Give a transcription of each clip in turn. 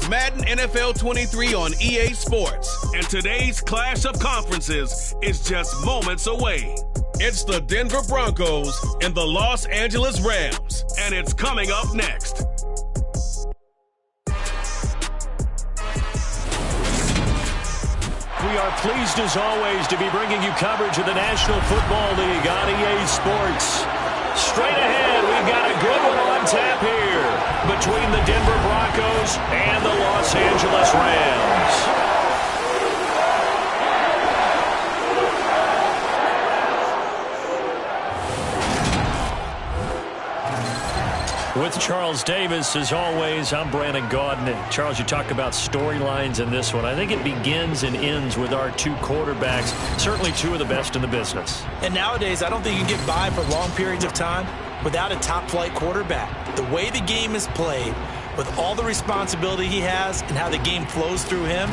Madden NFL 23 on EA Sports. And today's clash of conferences is just moments away. It's the Denver Broncos and the Los Angeles Rams. And it's coming up next. We are pleased as always to be bringing you coverage of the National Football League on EA Sports. Straight ahead, we've got a good one on tap here between the Denver Broncos and the Los Angeles Rams. With Charles Davis, as always, I'm Brandon Gaudin. And Charles, you talk about storylines in this one. I think it begins and ends with our two quarterbacks, certainly two of the best in the business. And nowadays, I don't think you can get by for long periods of time without a top-flight quarterback. The way the game is played, with all the responsibility he has and how the game flows through him,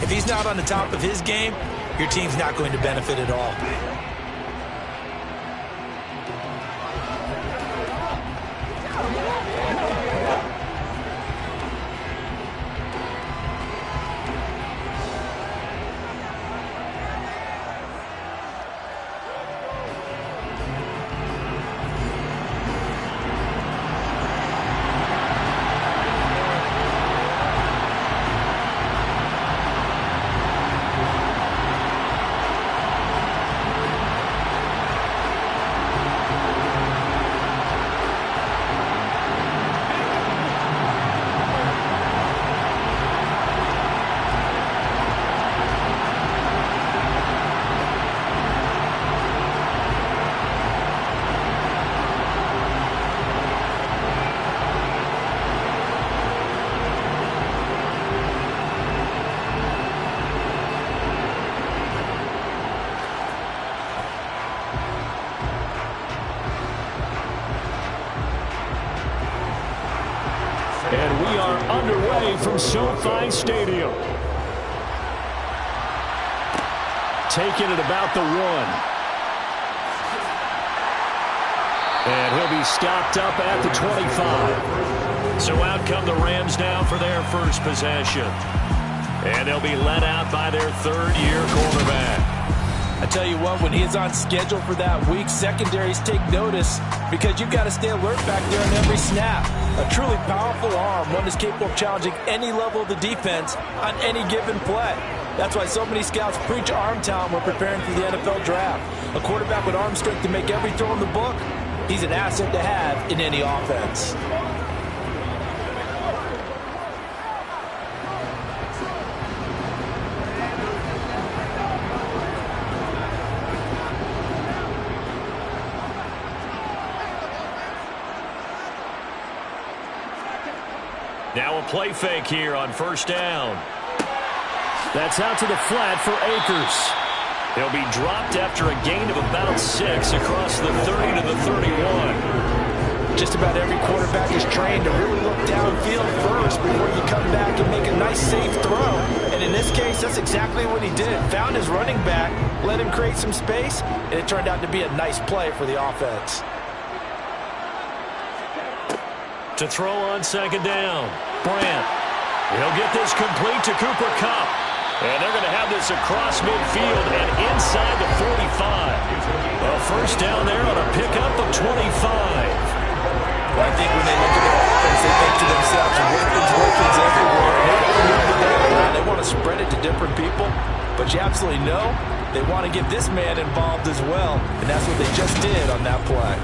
if he's not on the top of his game, your team's not going to benefit at all. And we are underway from SoFi Stadium. Taking it about the 1. And he'll be stopped up at the 25. So out come the Rams now for their first possession. And they'll be led out by their third-year quarterback. I tell you what, when he is on schedule for that week, secondaries take notice because you've got to stay alert back there on every snap. A truly powerful arm, one that's capable of challenging any level of the defense on any given play. That's why so many scouts preach arm talent when preparing for the NFL draft. A quarterback with arm strength to make every throw in the book, he's an asset to have in any offense. Now a play fake here on first down. That's out to the flat for Akers. He'll be dropped after a gain of about 6 across the 30 to the 31. Just about every quarterback is trained to really look downfield first before you come back and make a nice safe throw. And in this case, that's exactly what he did. Found his running back, let him create some space, and it turned out to be a nice play for the offense. To throw on second down, Brandt. He'll get this complete to Cooper Kupp. And they're going to have this across midfield and inside the 45. A first down there on a pickup of 25. Well, I think when they look at their offense, they think to themselves, weapons everywhere. They want to spread it to different people, but you absolutely know they want to get this man involved as well, and that's what they just did on that play.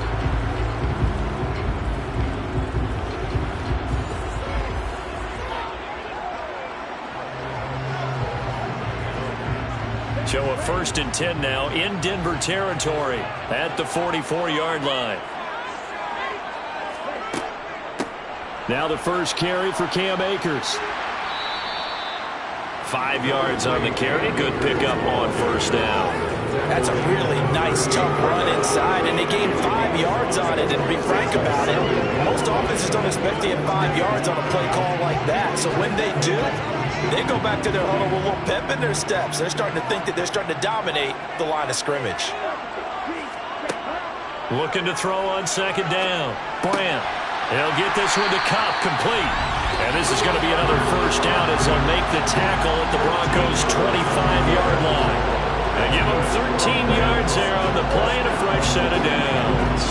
So a 1st and 10 now in Denver territory at the 44-yard line. Now the first carry for Cam Akers. 5 yards on the carry. Good pickup on first down. That's a really nice, tough run inside, and they gained 5 yards on it. And to be frank about it, most offenses don't expect to get 5 yards on a play call like that. So when they do, they go back to their huddle with a little pep in their steps. They're starting to think that they're starting to dominate the line of scrimmage. Looking to throw on second down. Brandt. He'll get this one to Kupp, complete. And this is going to be another first down as they'll make the tackle at the Broncos' 25-yard line. They give them 13 yards there on the play and a fresh set of downs.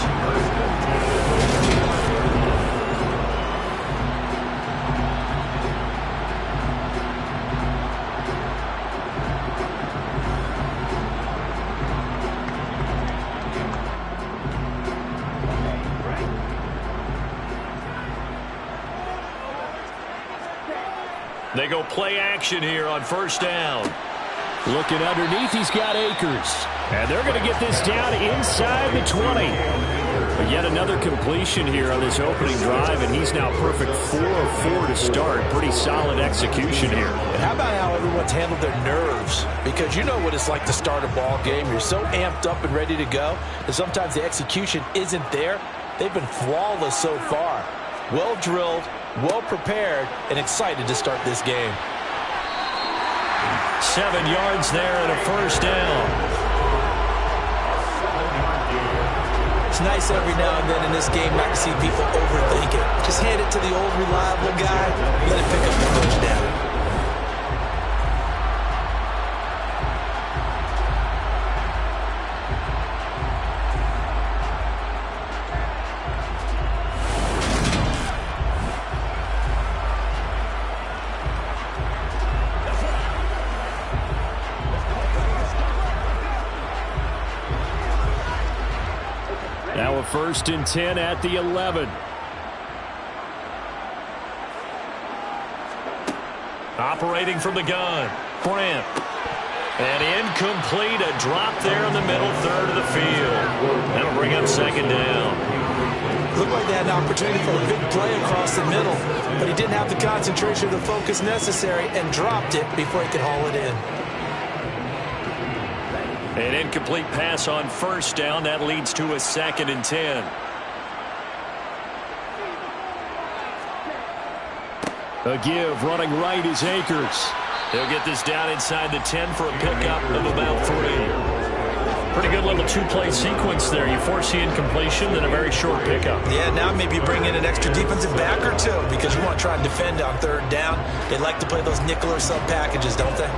They go play action here on first down. Looking underneath, he's got Akers. And they're going to get this down inside the 20. But yet another completion here on this opening drive, and he's now perfect 4 of 4 to start. Pretty solid execution here. And how about how everyone's handled their nerves? Because you know what it's like to start a ball game. You're so amped up and ready to go, and sometimes the execution isn't there. They've been flawless so far. Well drilled, well prepared, and excited to start this game. 7 yards there and a first down. It's nice every now and then in this game not to see people overthink it. Just hand it to the old reliable guy, let it pick up the first down. Now a 1st and 10 at the 11. Operating from the gun. Brant. And incomplete. A drop there in the middle third of the field. That'll bring up 2nd down. Looked like they had an opportunity for a big play across the middle, but he didn't have the concentration or the focus necessary and dropped it before he could haul it in. An incomplete pass on 1st down. That leads to a 2nd and 10. A give running right is Akers. They'll get this down inside the 10 for a pickup of about 3. Pretty good little 2-play sequence there. You force the incompletion, then a very short pickup. Yeah, now maybe bring in an extra defensive back or two because you want to try and defend on 3rd down. They like to play those nickel or sub packages, don't they?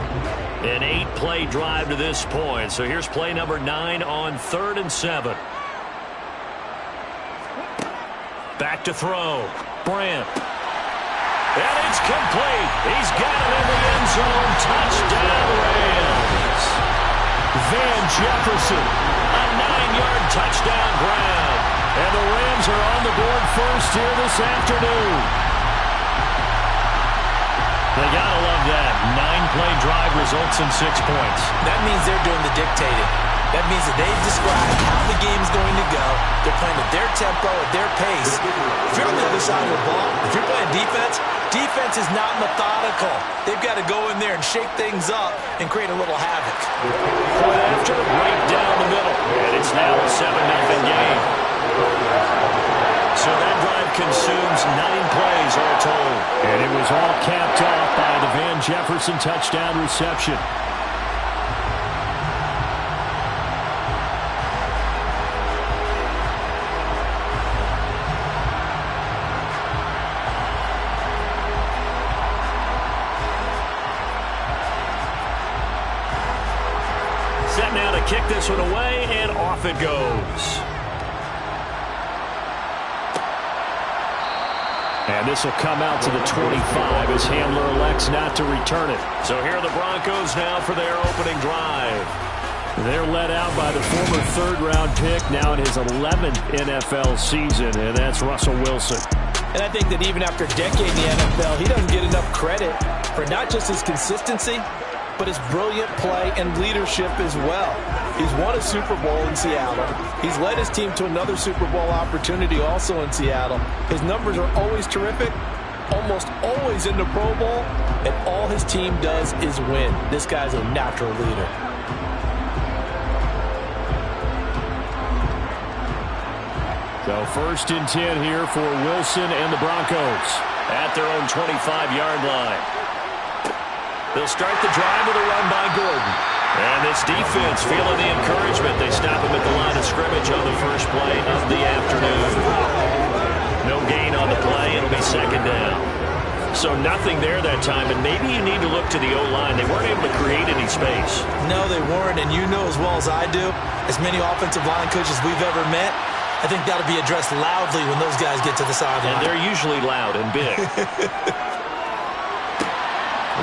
An 8-play drive to this point. So here's play number 9 on 3rd and 7. Back to throw. Brant. And it's complete. He's got it in the end zone. Touchdown Rams. Van Jefferson. A 9-yard touchdown grab. And the Rams are on the board first here this afternoon. They gotta love that. 9-play drive results in 6 points. That means they're doing the dictating. That means that they've described how the game's going to go. They're playing at their tempo, at their pace. If you're on the other side of the ball, if you're playing defense, defense is not methodical. They've got to go in there and shake things up and create a little havoc. Point after, right down the middle. And it's now a 7-0 game. So that drive consumes 9 plays all told. And it was all capped off by the Van Jefferson touchdown reception. Set now to kick this one away, and off it goes. And this will come out to the 25 as Handler elects not to return it. So here are the Broncos now for their opening drive. They're led out by the former 3rd-round pick, now in his 11th NFL season, and that's Russell Wilson. And I think that even after a decade in the NFL, he doesn't get enough credit for not just his consistency, but his brilliant play and leadership as well. He's won a Super Bowl in Seattle. He's led his team to another Super Bowl opportunity also in Seattle. His numbers are always terrific, almost always in the Pro Bowl, and all his team does is win. This guy's a natural leader. So 1st and 10 here for Wilson and the Broncos at their own 25-yard line. They'll start the drive with a run by Gordon. And this defense feeling the encouragement. They stop him at the line of scrimmage on the first play of the afternoon. No gain on the play. It'll be 2nd down. So nothing there that time, and maybe you need to look to the O-line. They weren't able to create any space. No, they weren't, and you know as well as I do, as many offensive line coaches we've ever met, I think that'll be addressed loudly when those guys get to the sideline. And they're usually loud and big.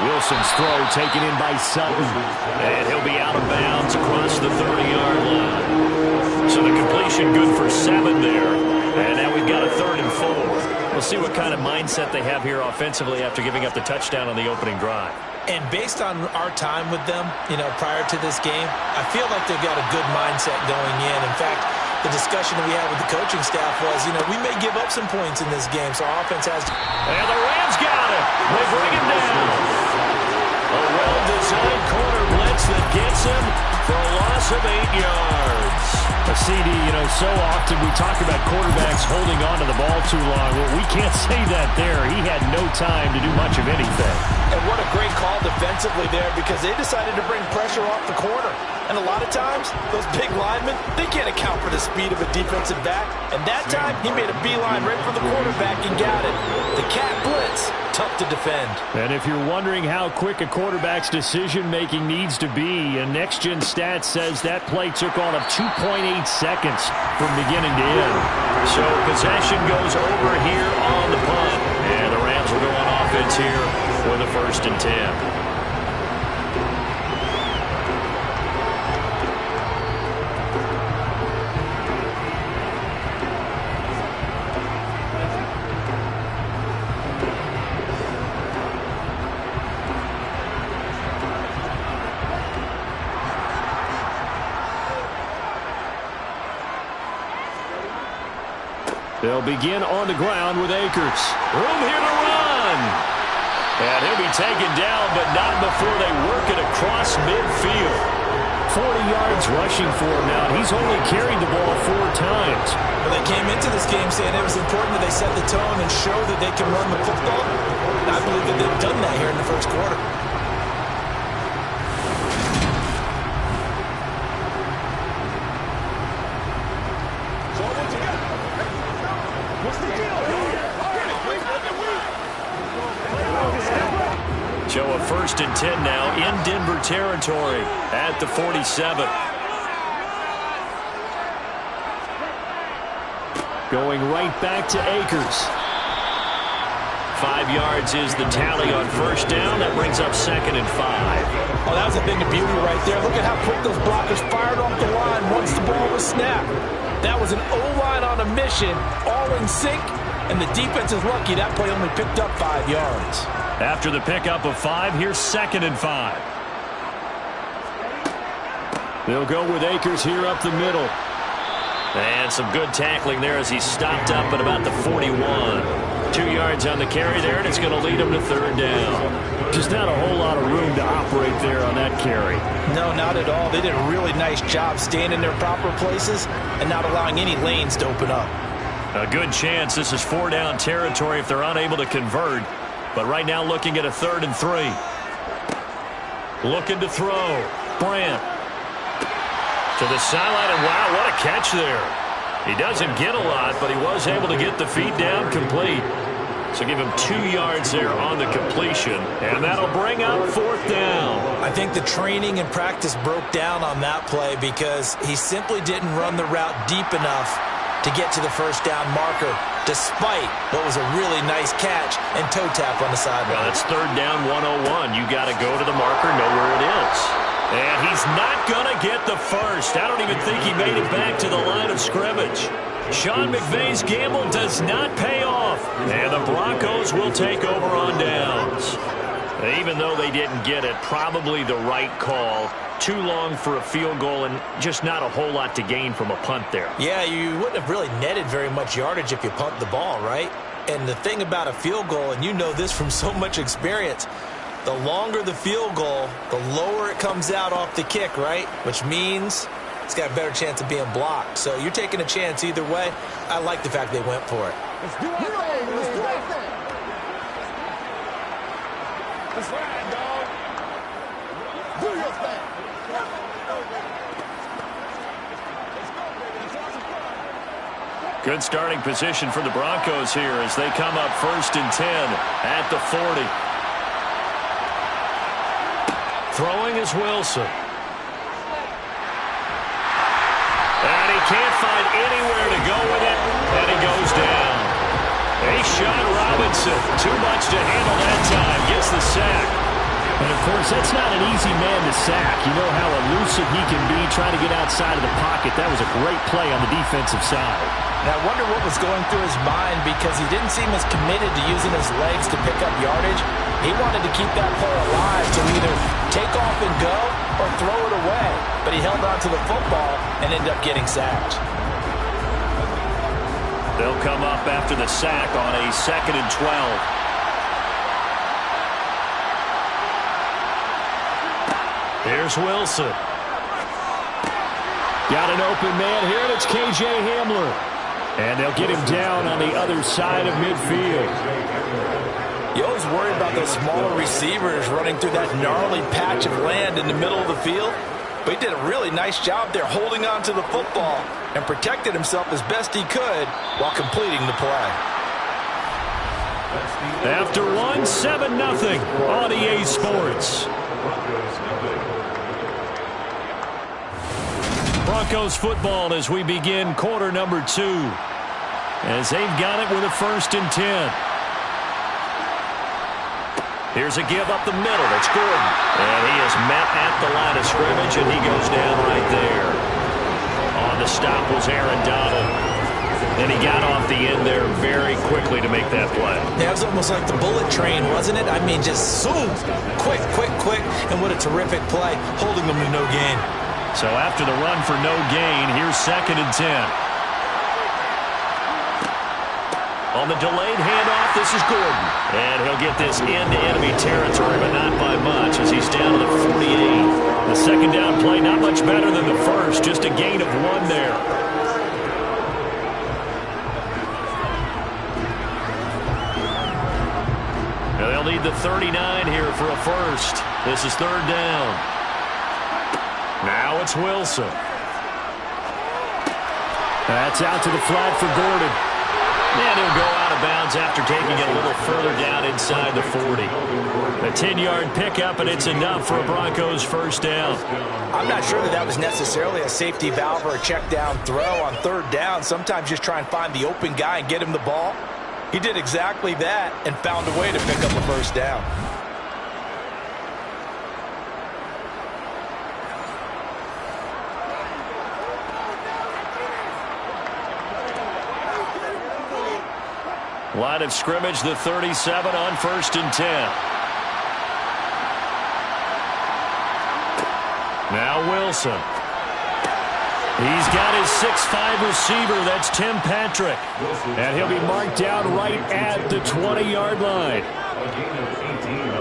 Wilson's throw taken in by Sutton. And he'll be out of bounds across the 30-yard line. So the completion good for 7 there. And now we've got a 3rd and 4. We'll see what kind of mindset they have here offensively after giving up the touchdown on the opening drive. And based on our time with them, prior to this game, I feel like they've got a good mindset going in. In fact, the discussion that we had with the coaching staff was, we may give up some points in this game, so our offense has to... And the Rams got it. They bring him down. A well-designed corner blitz that gets him for a loss of 8 yards. A CD, so often we talk about quarterbacks holding on to the ball too long. Well, we can't say that there. He had no time to do much of anything. And what a great call defensively there, because they decided to bring pressure off the corner. And a lot of times, those big linemen, they can't account for the speed of a defensive back. And that time, he made a beeline right for the quarterback and got it. The cat blitz, tough to defend. And if you're wondering how quick a quarterback's decision-making needs to be, a next-gen stat says that play took all of 2.8 seconds from beginning to end. So possession goes over here on the punt. And the Rams will go on offense here for the 1st and 10. They'll begin on the ground with Akers. Room here to run. And he'll be taken down, but not before they work it across midfield. 40 yards rushing for him now. He's only carried the ball 4 times. Well, they came into this game saying it was important that they set the tone and show that they can run the football. And I believe that they've done that here in the first quarter. So a 1st and 10 now in Denver territory at the 47. Going right back to Akers. 5 yards is the tally on 1st down. That brings up 2nd and 5. Oh, that was a thing of beauty right there. Look at how quick those blockers fired off the line once the ball was snapped. That was an O-line on a mission, all in sync, and the defense is lucky that play only picked up 5 yards. After the pickup of 5, here's 2nd and 5. They'll go with Akers here up the middle. And some good tackling there as he stopped up at about the 41. 2 yards on the carry there, and it's going to lead him to 3rd down. Just not a whole lot of room to operate there on that carry. No, not at all. They did a really nice job staying in their proper places and not allowing any lanes to open up. A good chance this is 4-down territory if they're unable to convert. But right now looking at a 3rd and 3. Looking to throw. Brandt. To the sideline, and wow, what a catch there. He doesn't get a lot, but he was able to get the feet down complete. So give him 2 yards there on the completion, and that'll bring up 4th down. I think the training and practice broke down on that play because he simply didn't run the route deep enough to get to the 1st down marker, despite what was a really nice catch and toe tap on the sideline. Well, it's 3rd down 101. You got to go to the marker, know where it is. And he's not going to get the 1st. I don't even think he made it back to the line of scrimmage. Sean McVay's gamble does not pay off. And the Broncos will take over on downs. Even though they didn't get it, probably the right call. Too long for a field goal and just not a whole lot to gain from a punt there. Yeah, you wouldn't have really netted very much yardage if you punt the ball, right? And the thing about a field goal, and you know this from so much experience, the longer the field goal, the lower it comes out off the kick, right? Which means it's got a better chance of being blocked. So you're taking a chance either way. I like the fact they went for it. Let's do our thing. Let's do our thing. Let's ride, dog. Do your thing. Let's go, baby. Let's have some fun. Good starting position for the Broncos here as they come up 1st and 10 at the 40. Throwing is Wilson. And he can't find anywhere to go with it, and he goes down. A-Shot Robinson, too much to handle that time, gets the sack. And, of course, that's not an easy man to sack. You know how elusive he can be trying to get outside of the pocket. That was a great play on the defensive side. Now, I wonder what was going through his mind because he didn't seem as committed to using his legs to pick up yardage. He wanted to keep that play alive to either take off and go or throw it away. But he held on to the football and ended up getting sacked. They'll come up after the sack on a 2nd and 12. Here's Wilson. Got an open man here, and it's K.J. Hamler. And they'll get him down on the other side of midfield. You always worry about those smaller receivers running through that gnarly patch of land in the middle of the field. But he did a really nice job there holding on to the football and protected himself as best he could while completing the play. After 1, 7-0 on EA Sports. Broncos football as we begin quarter number 2. As they've got it with a 1st and 10. Here's a give up the middle. That's Gordon. And he is met at the line of scrimmage, and he goes down right there. On the stop was Aaron Donald. And he got off the end there very quickly to make that play. Yeah, it was almost like the bullet train, wasn't it? I mean, just zoom. Quick, quick, quick. And what a terrific play, holding them to no gain. So after the run for no gain, here's 2nd and 10. On the delayed handoff, this is Gordon. And he'll get this into enemy territory, but not by much as he's down to the 48. The second down play, not much better than the first, just a gain of 1 there. Now they'll need the 39 here for a first. This is 3rd down. Now it's Wilson. That's out to the flat for Gordon. And he'll go out of bounds after taking it a little further down inside the 40. A 10-yard pickup, and it's enough for a Broncos 1st down. I'm not sure that was necessarily a safety valve or a check down throw on 3rd down. Sometimes just try and find the open guy and get him the ball. He did exactly that and found a way to pick up a 1st down. Line of scrimmage, the 37 on 1st and 10. Now Wilson. He's got his 6'5 receiver. That's Tim Patrick. And he'll be marked down right at the 20-yard line.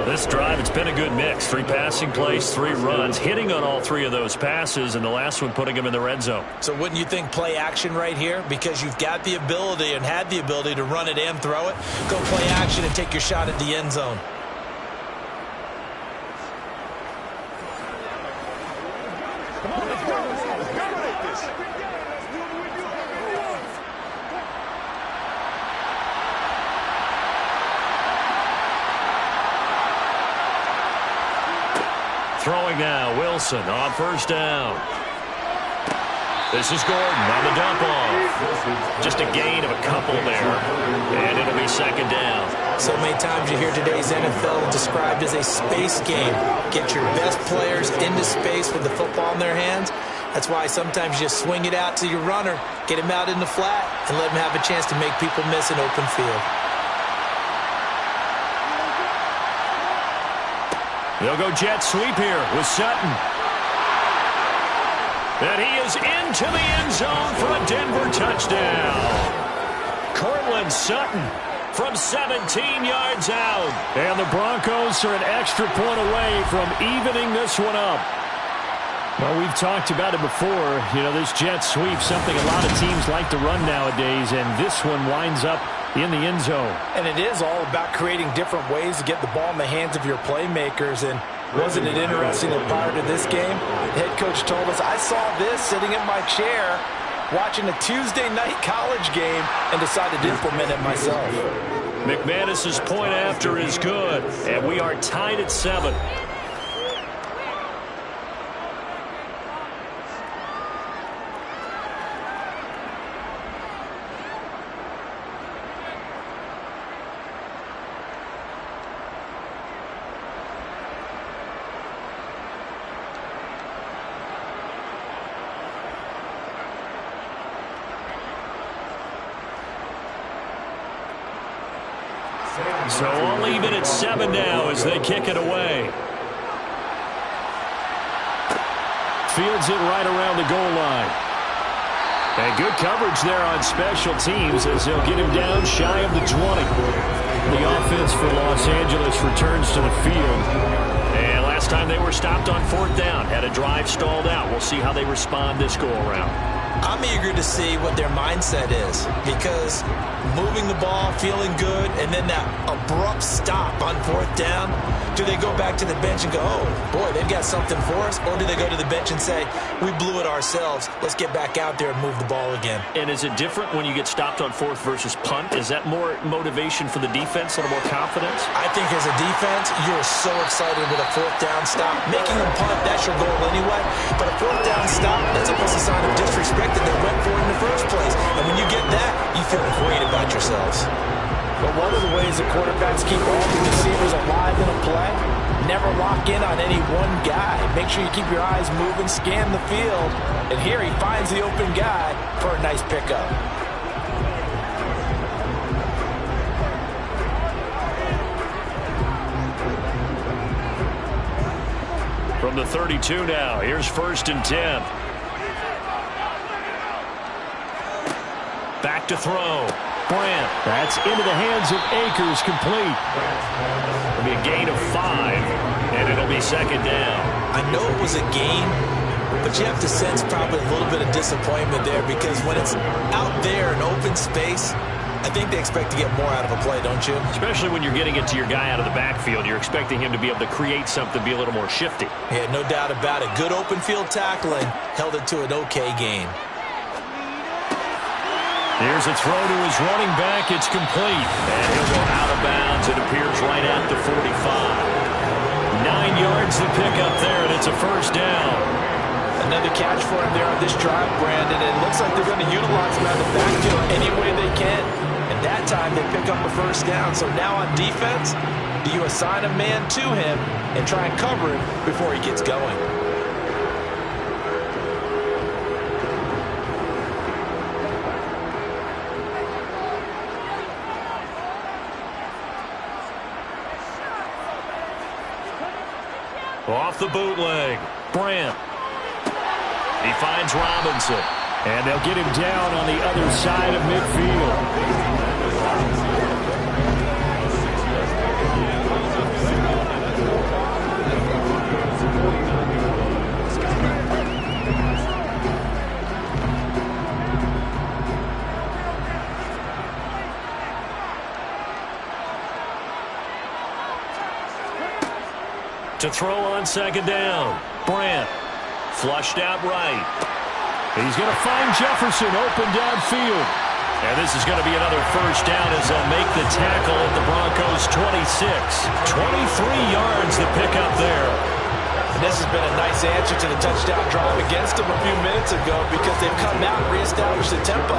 This drive, it's been a good mix. 3 passing plays, 3 runs, hitting on all 3 of those passes, and the last one putting him in the red zone. So wouldn't you think play action right here? Because you've got the ability and had the ability to run it and throw it. Go play action and take your shot at the end zone. Throwing now, Wilson on 1st down. This is Gordon on the dump off. Just a gain of a couple there, and it'll be 2nd down. So many times you hear today's NFL described as a space game. Get your best players into space with the football in their hands. That's why sometimes you just swing it out to your runner, get him out in the flat, and let him have a chance to make people miss an open field. They'll go jet sweep here with Sutton. And he is into the end zone for a Denver touchdown. Cortland Sutton from 17 yards out. And the Broncos are an extra point away from evening this one up. Well, we've talked about it before. You know, this jet sweep, something a lot of teams like to run nowadays, and this one winds up in the end zone. And it is all about creating different ways to get the ball in the hands of your playmakers. And wasn't it interesting that prior to this game, the head coach told us, I saw this sitting in my chair, watching a Tuesday night college game and decided to implement it myself. McManus's point after is good, and we are tied at 7. So all even at 7 now as they kick it away. Fields it right around the goal line. And good coverage there on special teams as they'll get him down shy of the 20. The offense for Los Angeles returns to the field. And last time they were stopped on 4th down, had a drive stalled out. We'll see how they respond this go-around. I'm eager to see what their mindset is, because moving the ball, feeling good, and then that abrupt stop on 4th down, do they go back to the bench and go, oh, boy, they've got something for us? Or do they go to the bench and say, we blew it ourselves, let's get back out there and move the ball again? And is it different when you get stopped on 4th versus punt? Is that more motivation for the defense, a little more confidence? I think as a defense, you're so excited with a 4th down stop. Making them punt, that's your goal anyway. But a 4th down stop, that's almost a sign of disrespect that they went for it in the first place. And when you get that, you feel great about yourselves. But one of the ways the quarterbacks keep all the receivers alive in a play, never lock in on any one guy. Make sure you keep your eyes moving, scan the field. And here he finds the open guy for a nice pickup. From the 32 now, here's 1st and 10. Back to throw. Brandt. That's into the hands of Akers, complete. It'll be a gain of 5, and it'll be 2nd down. I know it was a gain, but you have to sense probably a little bit of disappointment there, because when it's out there in open space, I think they expect to get more out of a play, don't you? Especially when you're getting it to your guy out of the backfield. You're expecting him to be able to create something, be a little more shifty. Yeah, no doubt about it. Good open field tackling, held it to an okay gain. Here's a throw to his running back. It's complete. And he'll go out of bounds. It appears right at the 45. 9 yards to pick up there, and it's a 1st down. Another catch for him there on this drive, Brandon. It looks like they're going to utilize him out of the backfield any way they can. And that time they pick up a 1st down. So now on defense, do you assign a man to him and try and cover him before he gets going? Off the bootleg, Brandt. He finds Robinson. And they'll get him down on the other side of midfield. To throw on 2nd down. Brandt flushed out right. He's going to find Jefferson open downfield. And this is going to be another 1st down as they'll make the tackle at the Broncos 26. 23 yards to pick up there. And this has been a nice answer to the touchdown drive against them a few minutes ago, because they've come out and reestablished the tempo.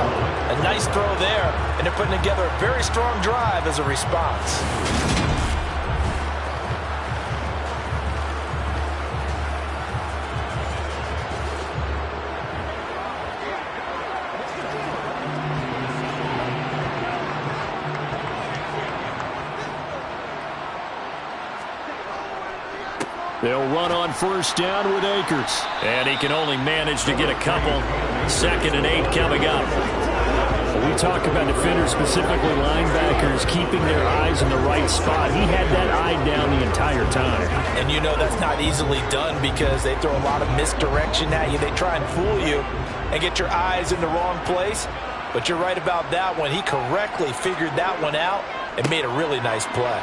A nice throw there, and they're putting together a very strong drive as a response. They'll run on 1st down with Akers. And he can only manage to get a couple. 2nd and 8 coming up. We talk about defenders, specifically linebackers, keeping their eyes in the right spot. He had that eye down the entire time. And you know that's not easily done, because they throw a lot of misdirection at you. They try and fool you and get your eyes in the wrong place. But you're right about that one. He correctly figured that one out and made a really nice play.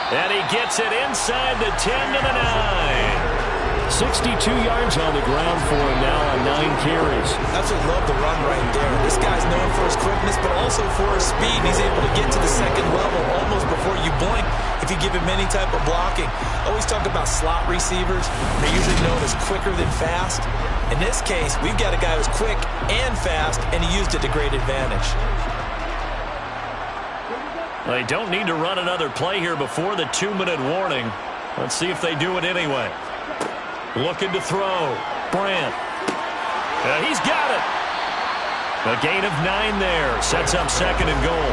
And he gets it inside the 10 to the 9. 62 yards on the ground for him now on 9 carries. Absolutely love the run right there. This guy's known for his quickness, but also for his speed. He's able to get to the second level almost before you blink if you give him any type of blocking. Always talk about slot receivers. They're usually known as quicker than fast. In this case, we've got a guy who's quick and fast, and he used it to great advantage. They don't need to run another play here before the 2-minute warning. Let's see if they do it anyway. Looking to throw. Brandt. He's got it. A gain of 9 there. Sets up second and goal.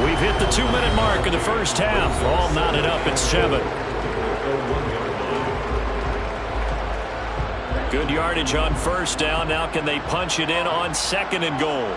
We've hit the 2-minute mark in the first half. All knotted up at 7. Good yardage on first down. Now can they punch it in on second and goal?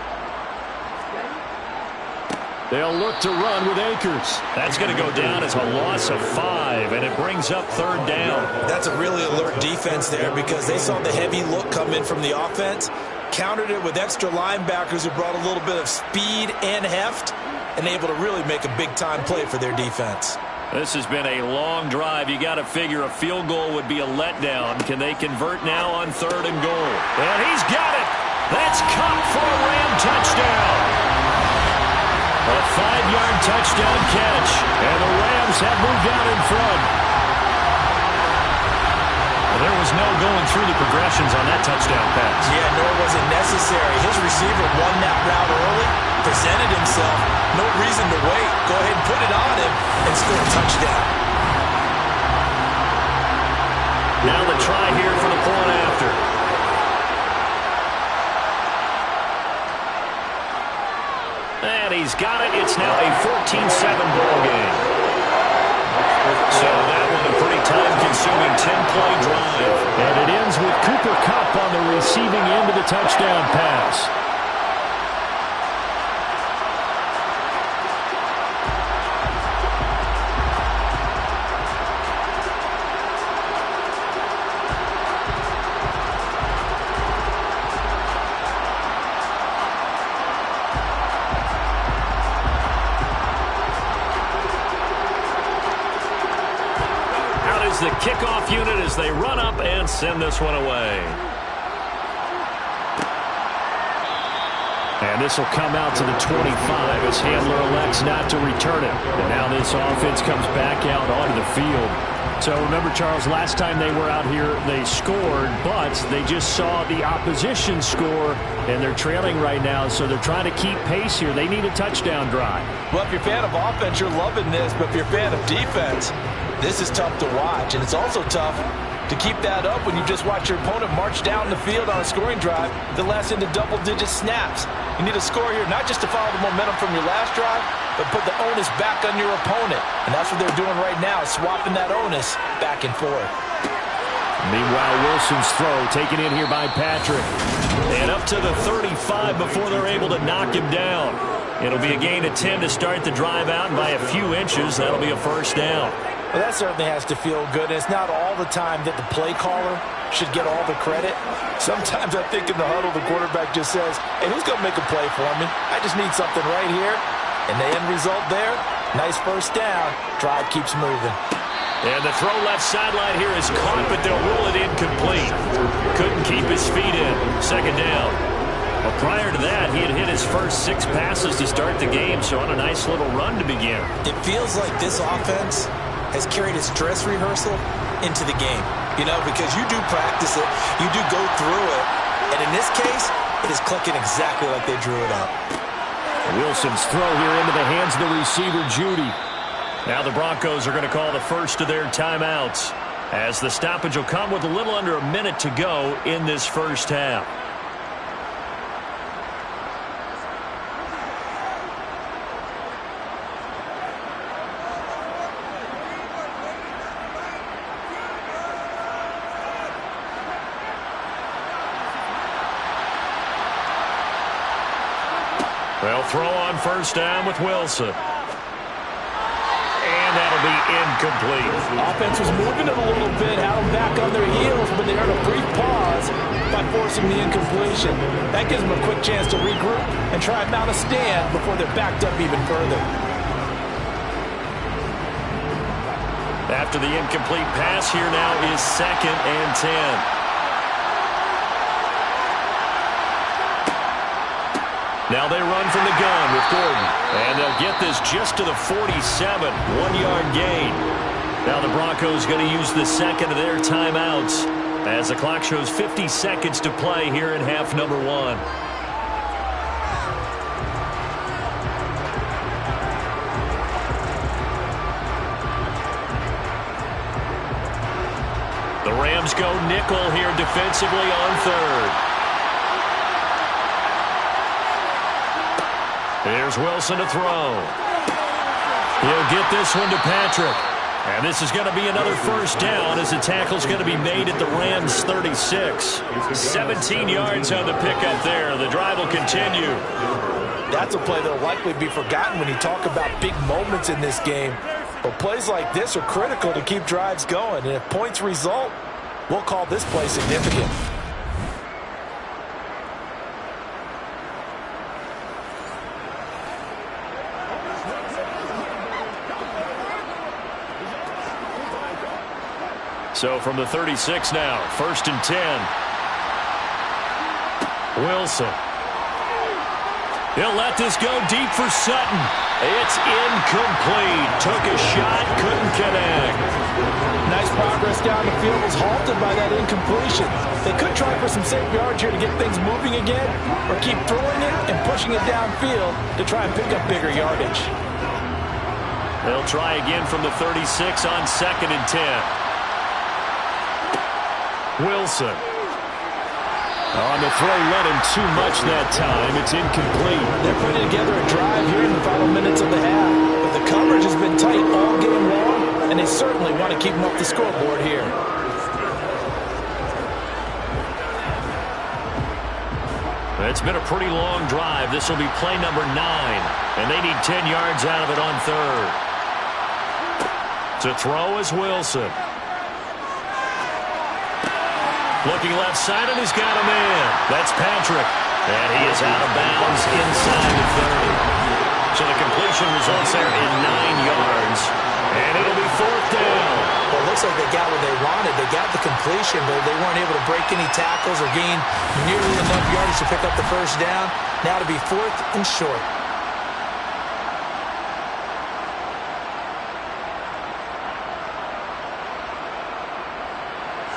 They'll look to run with Akers. That's going to go down as a loss of 5, and it brings up third down. That's a really alert defense there because they saw the heavy look come in from the offense, countered it with extra linebackers who brought a little bit of speed and heft, and able to really make a big-time play for their defense. This has been a long drive. You got to figure a field goal would be a letdown. Can they convert now on third and goal? And he's got it. That's caught for a Ram touchdown. A 5-yard touchdown catch, and the Rams have moved out in front. Well, there was no going through the progressions on that touchdown pass. Yeah, nor was it necessary. His receiver won that route early, presented himself, no reason to wait. Go ahead and put it on him and score a touchdown. Now the try here for the point after. And he's got it. It's now a 14-7 ball game. So that one a pretty time-consuming 10-play drive. And it ends with Cooper Kupp on the receiving end of the touchdown pass. The kickoff unit as they run up and send this one away. And this will come out to the 25 as Handler elects not to return it. And now this offense comes back out onto the field. So remember, Charles, last time they were out here, they scored, but they just saw the opposition score, and they're trailing right now, so they're trying to keep pace here. They need a touchdown drive. Well, if you're a fan of offense, you're loving this, but if you're a fan of defense, this is tough to watch, and it's also tough to keep that up when you just watch your opponent march down the field on a scoring drive that lasts into double-digit snaps. You need a score here, not just to follow the momentum from your last drive, but put the onus back on your opponent. And that's what they're doing right now, swapping that onus back and forth. Meanwhile, Wilson's throw taken in here by Patrick. And up to the 35 before they're able to knock him down. It'll be a gain of 10 to start the drive out, and by a few inches, that'll be a first down. Well, that certainly has to feel good. And it's not all the time that the play caller should get all the credit. Sometimes I think in the huddle, the quarterback just says, hey, who's going to make a play for me? I just need something right here. And the end result there, nice first down. Drive keeps moving. And the throw left sideline here is caught, but they'll rule it incomplete. Couldn't keep his feet in. Second down. Well, prior to that, he had hit his first 6 passes to start the game, so on a nice little run to begin. It feels like this offense has carried its dress rehearsal into the game. You know, because you do practice it, you do go through it, and in this case, it is clicking exactly like they drew it up. Wilson's throw here into the hands of the receiver, Judy. Now the Broncos are going to call the first of their timeouts, as the stoppage will come with a little under a minute to go in this first half. They'll throw on first down with Wilson. And that'll be incomplete. Offense was moving it a little bit, had them back on their heels, but they earned a brief pause by forcing the incompletion. That gives them a quick chance to regroup and try and mount a stand before they're backed up even further. after the incomplete pass. Here now is 2nd and 10. Now they run from the gun with Gordon. And they'll get this just to the 47. 1-yard gain. Now the Broncos going to use the second of their timeouts as the clock shows 50 seconds to play here in half number 1. The Rams go nickel here defensively on 3rd. Here's Wilson to throw. He'll get this one to Patrick. And this is going to be another first down as the tackle's going to be made at the Rams' 36. 17 yards on the pickup there. The drive will continue. That's a play that will likely be forgotten when you talk about big moments in this game. But plays like this are critical to keep drives going. And if points result, we'll call this play significant. So from the 36 now, 1st and 10. Wilson. He'll let this go deep for Sutton. It's incomplete. Took a shot, couldn't connect. Nice progress down the field was halted by that incompletion. They could try for some safe yards here to get things moving again, or keep throwing it and pushing it downfield to try and pick up bigger yardage. They'll try again from the 36 on 2nd and 10. Wilson. On the throw, led him too much that time. It's incomplete. They're putting together a drive here in the final minutes of the half. But the coverage has been tight all game long, and they certainly want to keep them off the scoreboard here. It's been a pretty long drive. This will be play number 9. And they need 10 yards out of it on 3rd. To throw is Wilson. Looking left side, and he's got a man. That's Patrick. And he is out of bounds inside the 30. So the completion results there in 9 yards. And it'll be 4th down. Well, it looks like they got what they wanted. They got the completion, but they weren't able to break any tackles or gain nearly enough yardage to pick up the first down. Now to be 4th and short.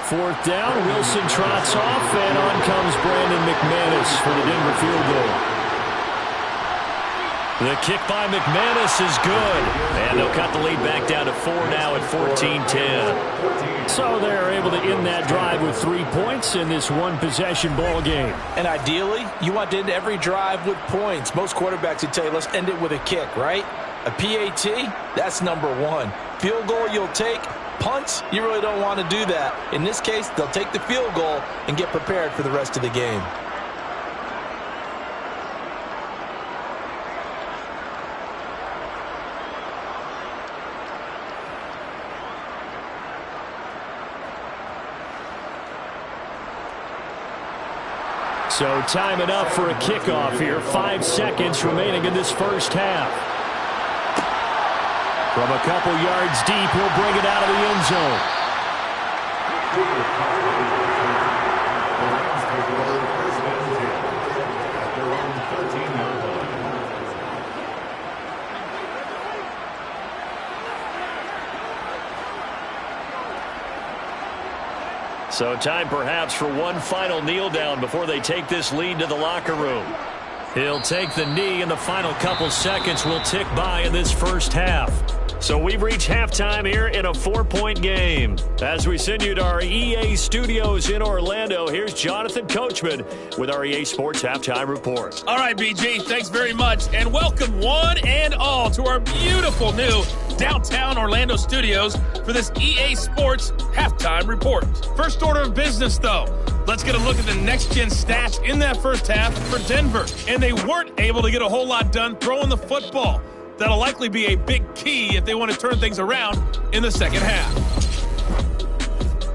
Fourth down, Wilson trots off, and on comes Brandon McManus for the Denver field goal. The kick by McManus is good. And they'll cut the lead back down to 4 now at 14-10. So they're able to end that drive with 3 points in this one-possession ball game. And ideally, you want to end every drive with points. Most quarterbacks would tell you, let's end it with a kick, right? A PAT, that's number 1. Field goal you'll take. Punts, you really don't want to do that. In this case, they'll take the field goal and get prepared for the rest of the game. So time it up for a kickoff here. 5 seconds remaining in this first half. From a couple yards deep, he'll bring it out of the end zone. So time perhaps for one final kneel down before they take this lead to the locker room. He'll take the knee, and the final couple seconds will tick by in this first half. So we've reached halftime here in a 4-point game. As we send you to our EA studios in Orlando, here's Jonathan Coachman with our EA Sports Halftime Report. All right, BG, thanks very much. And welcome one and all to our beautiful new downtown Orlando studios for this EA Sports Halftime Report. First order of business, though. Let's get a look at the next-gen stats in that first half for Denver. And they weren't able to get a whole lot done throwing the football. That'll likely be a big key if they want to turn things around in the second half.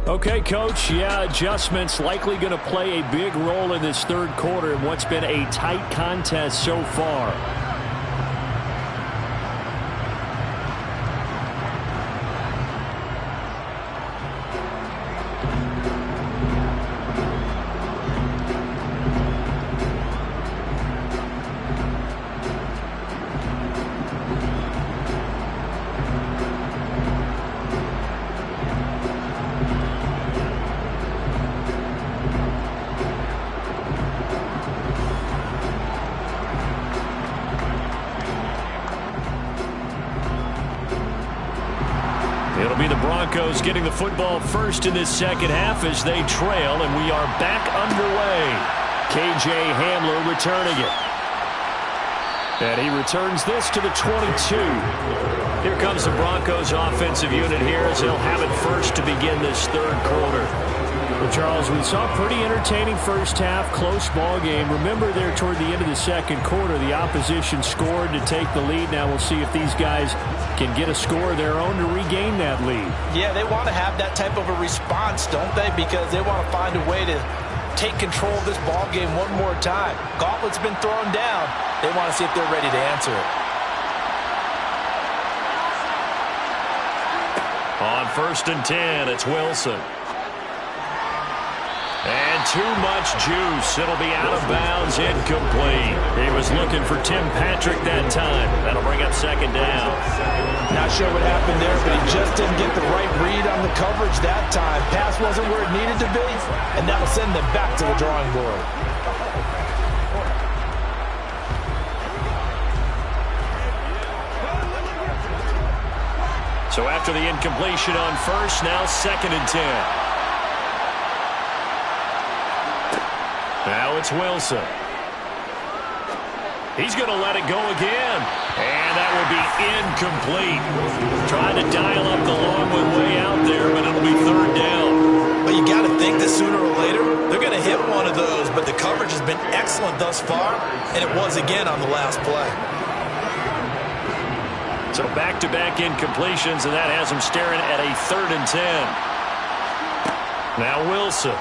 Okay, Coach. Yeah, adjustments likely going to play a big role in this third quarter in what's been a tight contest so far. Broncos getting the football first in this second half as they trail, and we are back underway. KJ Hamler returning it. And he returns this to the 22. Here comes the Broncos offensive unit here as they'll have it first to begin this third quarter. Well, Charles, we saw a pretty entertaining first half, close ball game. Remember there toward the end of the second quarter, the opposition scored to take the lead. Now we'll see if these guys can get a score of their own to regain that lead. Yeah, they want to have that type of a response, don't they? Because they want to find a way to take control of this ball game one more time. Gauntlet's been thrown down. They want to see if they're ready to answer it. On 1st and 10, it's Wilson. And too much juice. It'll be out of bounds, incomplete. He was looking for Tim Patrick that time. That'll bring up second down. Not sure what happened there, but he just didn't get the right read on the coverage that time. Pass wasn't where it needed to be, and that'll send them back to the drawing board. So after the incompletion on first, now 2nd and 10. Now it's Wilson. He's going to let it go again. And that will be incomplete. Trying to dial up the long one way out there, but it'll be 3rd down. But you got to think that sooner or later, they're going to hit one of those. But the coverage has been excellent thus far, and it was again on the last play. So back-to-back incompletions, and that has him staring at a 3rd and 10. Now Wilson.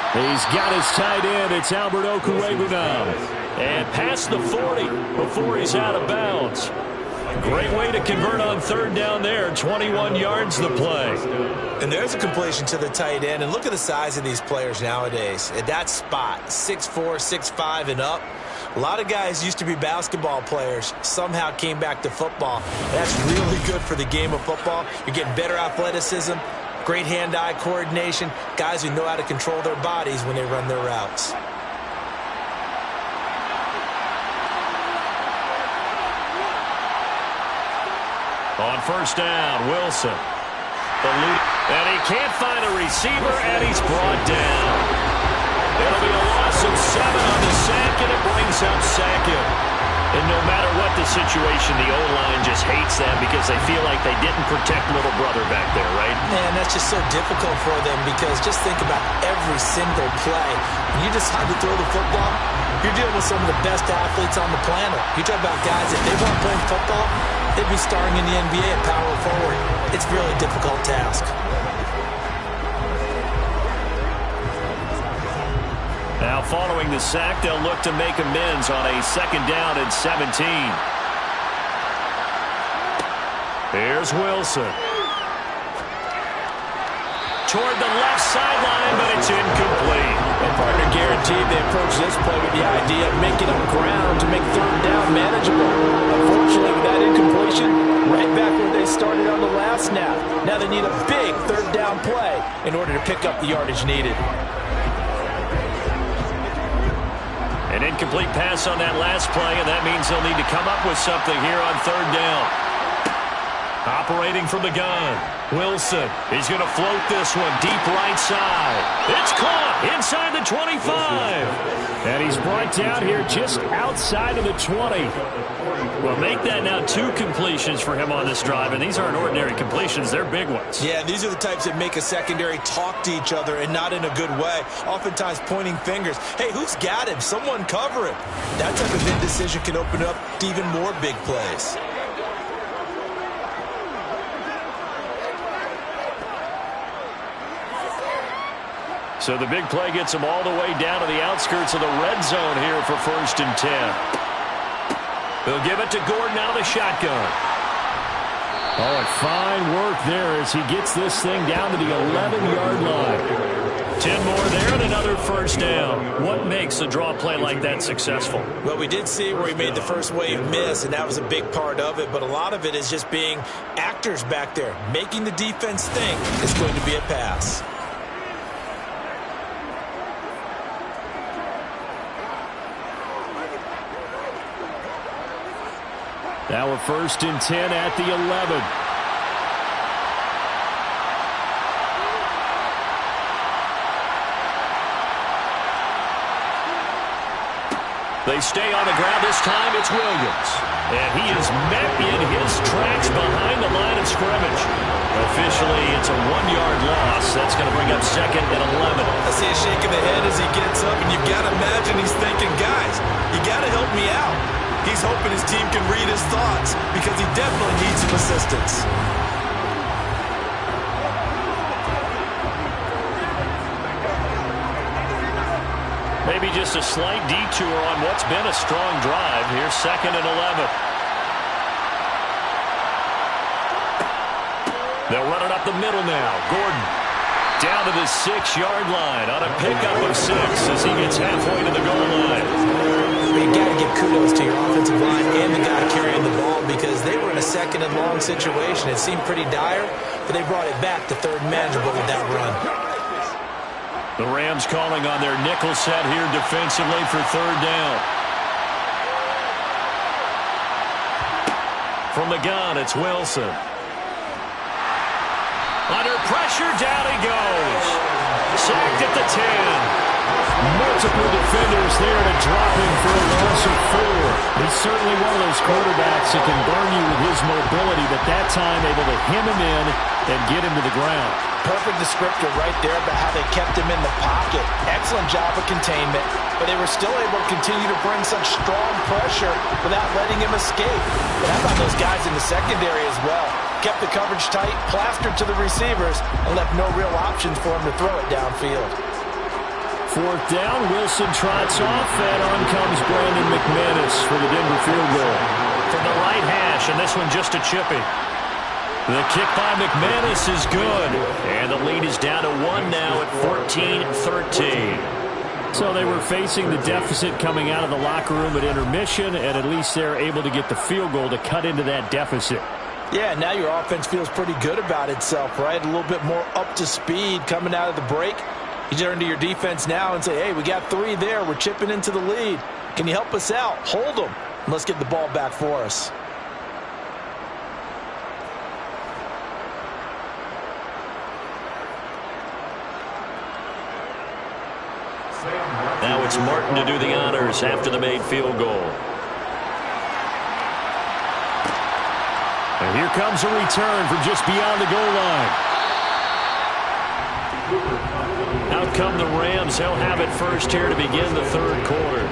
He's got his tight end. It's Albert Okwuegbunam now. And past the 40 before he's out of bounds. Great way to convert on 3rd down there. 21 yards the play. And there's a completion to the tight end. And look at the size of these players nowadays. At that spot, 6'4", 6'5", and up. A lot of guys used to be basketball players, somehow came back to football. That's really good for the game of football. You're getting better athleticism, great hand-eye coordination, guys who know how to control their bodies when they run their routes. On 1st down, Wilson. And he can't find a receiver, and he's brought down. It'll be a loss of 7 on the sack, and it brings up 2nd. And no matter what the situation, the O-line just hates them because they feel like they didn't protect little brother back there, right? Man, that's just so difficult for them because just think about every single play. When you decide to throw the football, you're dealing with some of the best athletes on the planet. You talk about guys, if they weren't playing football, they'd be starring in the NBA at power forward. It's a really difficult task. Now following the sack, they'll look to make amends on a 2nd down and 17. Here's Wilson. Toward the left sideline, but it's incomplete. And partner guaranteed they approach this play with the idea of making up ground to make 3rd down manageable. Unfortunately, with that incompletion, right back where they started on the last snap. Now they need a big 3rd down play in order to pick up the yardage needed. An incomplete pass on that last play, and that means they'll need to come up with something here on 3rd down. Operating from the gun, Wilson. He's going to float this one deep right side. It's caught inside the 25. And he's brought down here just outside of the 20. Well, make that now 2 completions for him on this drive, and these aren't ordinary completions. They're big ones. Yeah, these are the types that make a secondary talk to each other and not in a good way. Oftentimes pointing fingers. Hey, who's got him? Someone cover him. That type of indecision can open up to even more big plays. So the big play gets them all the way down to the outskirts of the red zone here for 1st and 10. They'll give it to Gordon out of the shotgun. Oh, and fine work there as he gets this thing down to the 11-yard line. 10 more there and another 1st down. What makes a draw play like that successful? Well, we did see where he made the first wave miss, and that was a big part of it. But a lot of it is just being actors back there. Making the defense think it's going to be a pass. Now a 1st and 10 at the 11. They stay on the ground. This time it's Williams. And he is met in his tracks behind the line of scrimmage. Officially, it's a 1-yard loss. That's going to bring up 2nd and 11. I see a shake of the head as he gets up, and you've got to imagine he's thinking, guys, you got to help me out. He's hoping his team can read his thoughts because he definitely needs some assistance. Maybe just a slight detour on what's been a strong drive. Here's 2nd and 11. They'll run it up the middle now. Gordon down to the 6-yard line on a pickup of 6 as he gets halfway to the goal line. You got to give kudos to your offensive line and the guy carrying the ball because they were in a 2nd and long situation. It seemed pretty dire, but they brought it back to 3rd and manageable with that run. The Rams calling on their nickel set here defensively for 3rd down. From the gun, it's Wilson. Under pressure, down he goes. Sacked at the 10. Multiple defenders there to drop him for a loss of 4. He's certainly one of those quarterbacks that can burn you with his mobility, but that time able to hem him in and get him to the ground. Perfect descriptor right there about how they kept him in the pocket. Excellent job of containment, but they were still able to continue to bring such strong pressure without letting him escape. But how about those guys in the secondary as well? Kept the coverage tight, plastered to the receivers, and left no real options for him to throw it downfield. 4th down, Wilson trots off, and on comes Brandon McManus for the Denver field goal. From the right hash, and this one just a chippy. The kick by McManus is good, and the lead is down to 1 now at 14-13. So they were facing the deficit coming out of the locker room at intermission, and at least they're able to get the field goal to cut into that deficit. Yeah, now your offense feels pretty good about itself, right? A little bit more up to speed coming out of the break. You turn to your defense now and say, hey, we got 3 there. We're chipping into the lead. Can you help us out? Hold them. And let's get the ball back for us. Now it's Martin to do the honors after the made field goal. And here comes a return from just beyond the goal line. Out come the Rams. They'll have it first here to begin the 3rd quarter.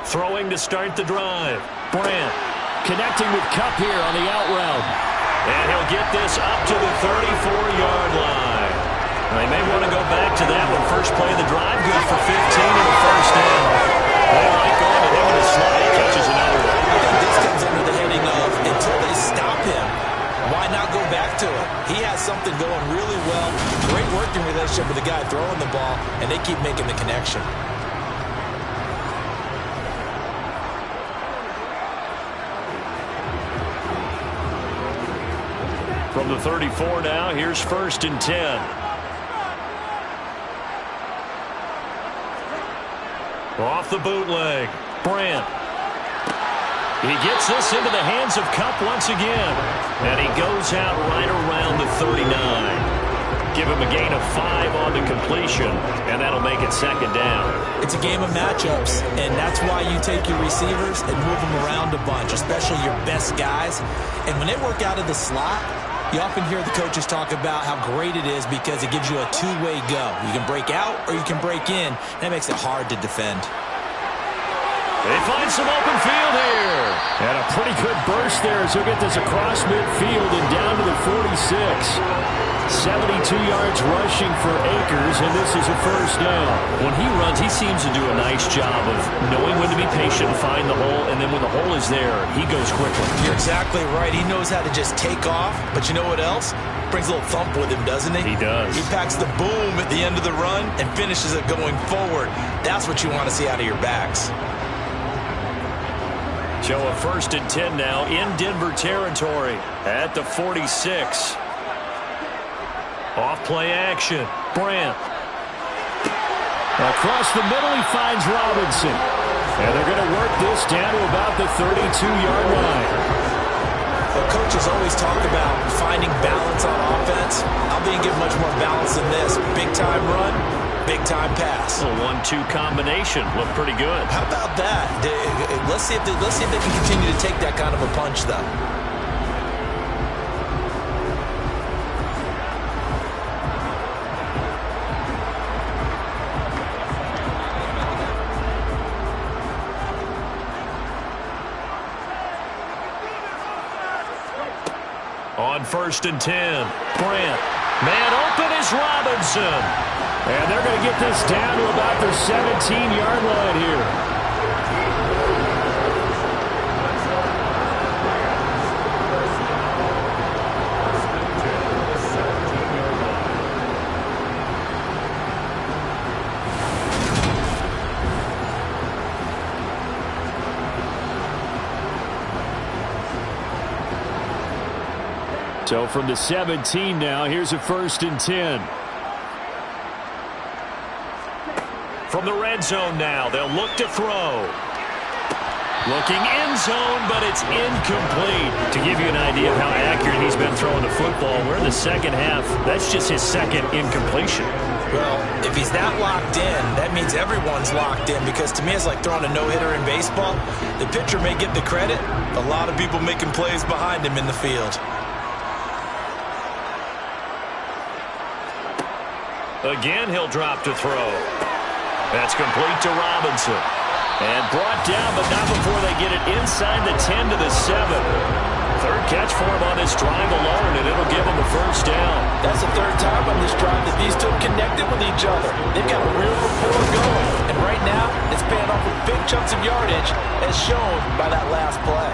Throwing to start the drive. Brandt connecting with Kupp here on the out route. And he'll get this up to the 34-yard line. They may want to go back to that one. First play of the drive, good for 15 and a 1st down. They like going to him with a slide. He catches another one. I think this comes under the heading of until they stop him, why not go back to it? He has something going really well. Great working relationship with the guy throwing the ball, and they keep making the connection. From the 34 now, here's 1st and 10. Off the bootleg, Brandt. He gets this into the hands of Kupp once again. And he goes out right around the 39. Give him a gain of 5 on the completion, and that'll make it 2nd down. It's a game of matchups, and that's why you take your receivers and move them around a bunch, especially your best guys. And when they work out of the slot, you often hear the coaches talk about how great it is because it gives you a two-way go. You can break out or you can break in. That makes it hard to defend. They find some open field here. And a pretty good burst there as he'll get this across midfield and down to the 46. 72 yards rushing for Akers, and this is a first down. When he runs, he seems to do a nice job of knowing when to be patient and find the hole, and then when the hole is there, he goes quickly. You're exactly right. He knows how to just take off, but you know what else? Brings a little thump with him, doesn't he? He does. He packs the boom at the end of the run and finishes it going forward. That's what you want to see out of your backs. So a 1st and 10 now in Denver territory at the 46. Off play action. Brandt. Across the middle, he finds Robinson. And they're going to work this down to about the 32-yard line. Well, coaches always talk about finding balance on offense. I'll be give much more balance than this. Big-time run, big-time pass. A 1-2 combination. Looked pretty good. How about that? Let's see if they can continue to take that kind of a punch, though. On 1st and 10, Brandt. Man open is Robinson. And they're going to get this down to about the 17-yard line here. So from the 17 now, here's a 1st and 10. From the red zone now, they'll look to throw. Looking end zone, but it's incomplete. To give you an idea of how accurate he's been throwing the football, we're in the second half. That's just his second incompletion. Well, if he's that locked in, that means everyone's locked in, because to me it's like throwing a no-hitter in baseball. The pitcher may get the credit, a lot of people making plays behind him in the field. Again, he'll drop to throw. That's complete to Robinson. And brought down, but not before they get it inside the 10 to the 7. Third catch for him on this drive alone, and it'll give him a first down. That's the third time on this drive that these two connected with each other. They've got a real rapport going. And right now, it's paying off with big chunks of yardage, as shown by that last play.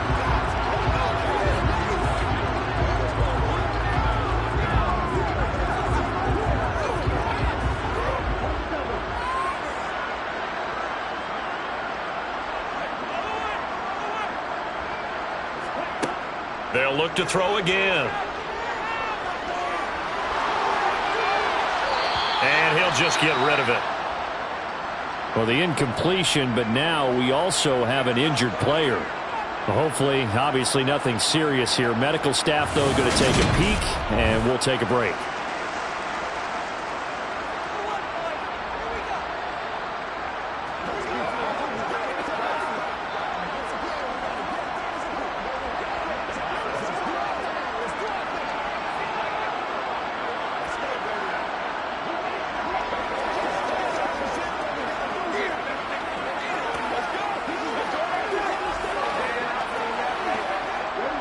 They'll look to throw again. And he'll just get rid of it. Well, the incompletion, but now we also have an injured player. Well, hopefully, obviously nothing serious here. Medical staff, though, going to take a peek, and we'll take a break.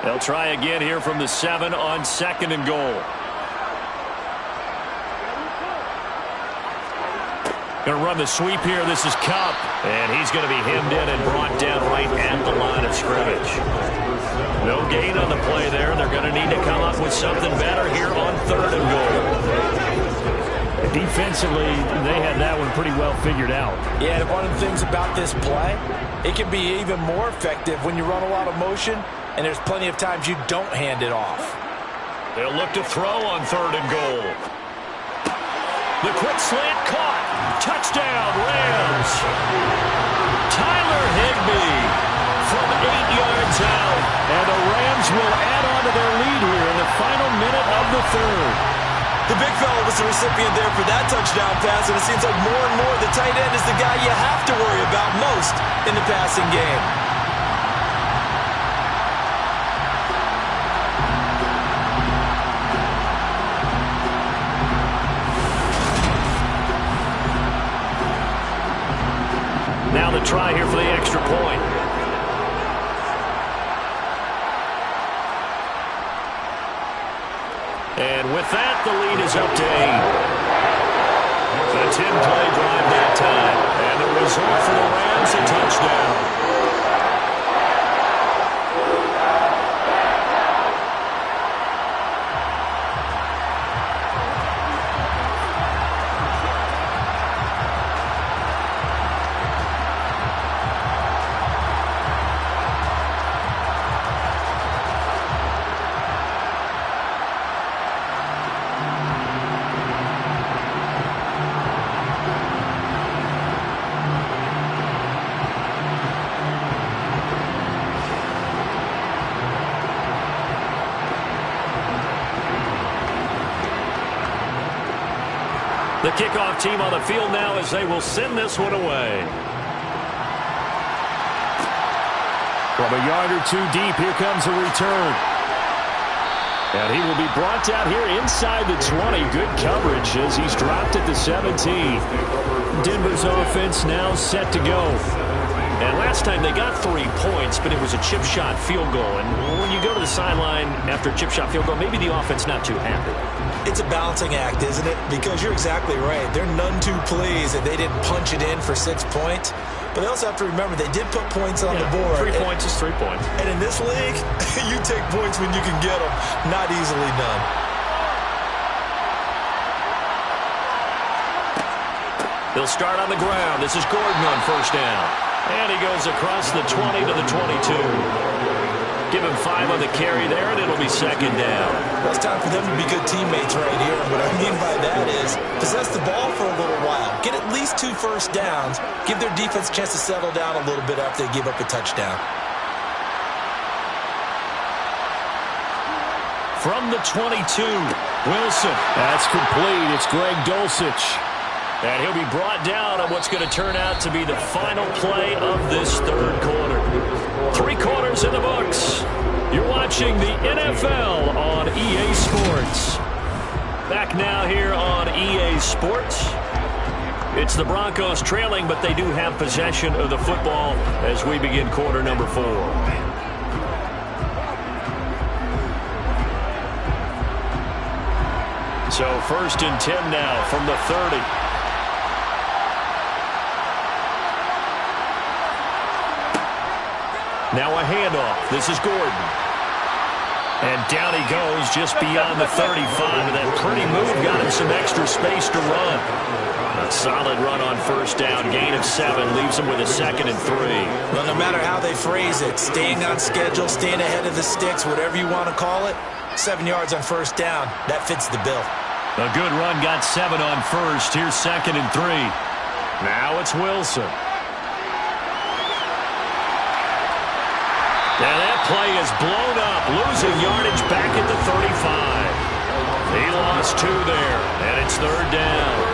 They'll try again here from the 7 on 2nd and goal. Going to run the sweep here. This is Cup. And he's going to be hemmed in and brought down right at the line of scrimmage. No gain on the play there. They're going to need to come up with something better here on 3rd and goal. Defensively, they had that one pretty well figured out. Yeah, and one of the things about this play, it can be even more effective when you run a lot of motion, and there's plenty of times you don't hand it off. They'll look to throw on 3rd and goal. The quick slant caught. Touchdown, Rams. Tyler Higbee from 8 yards out. And the Rams will add on to their lead here in the final minute of the 3rd. The big fella was the recipient there for that touchdown pass, and it seems like more and more the tight end is the guy you have to worry about most in the passing game. Now the try here for the extra point. And with that, the lead is up to 8. A 10-play drive that time. And the result for the Rams, a touchdown. The kickoff team on the field now as they will send this one away. From a yard or two deep, here comes a return. And he will be brought down here inside the 20. Good coverage as he's dropped at the 17. Denver's offense now set to go. And last time they got 3 points, but it was a chip shot field goal. And when you go to the sideline after a chip shot field goal, maybe the offense not too happy. It's a balancing act, isn't it? Because you're exactly right. They're none too pleased that they didn't punch it in for 6 points. But they also have to remember they did put points on the board. 3 points is 3 points. And in this league, you take points when you can get them. Not easily done. They'll start on the ground. This is Gordon on first down. And he goes across the 20 to the 22. Give him 5 on the carry there, and it'll be second down. Well, it's time for them to be good teammates right here. And what I mean by that is possess the ball for a little while. Get at least 2 first downs. Give their defense a chance to settle down a little bit after they give up a touchdown. From the 22, Wilson. That's complete. It's Greg Dulcich. And he'll be brought down on what's going to turn out to be the final play of this third quarter. 3 quarters in the books. You're watching the NFL on EA Sports. Back now here on EA Sports. It's the Broncos trailing, but they do have possession of the football as we begin quarter number 4. So 1st and 10 now from the 30. Now a handoff. This is Gordon. And down he goes just beyond the 35. And that pretty move got him some extra space to run. A solid run on first down. Gain of 7 leaves him with a 2nd and 3. Well, no matter how they phrase it, staying on schedule, staying ahead of the sticks, whatever you want to call it, 7 yards on first down. That fits the bill. A good run got 7 on first. Here's 2nd and 3. Now it's Wilson. And that play is blown up, losing yardage back at the 35. He lost 2 there, and it's 3rd down.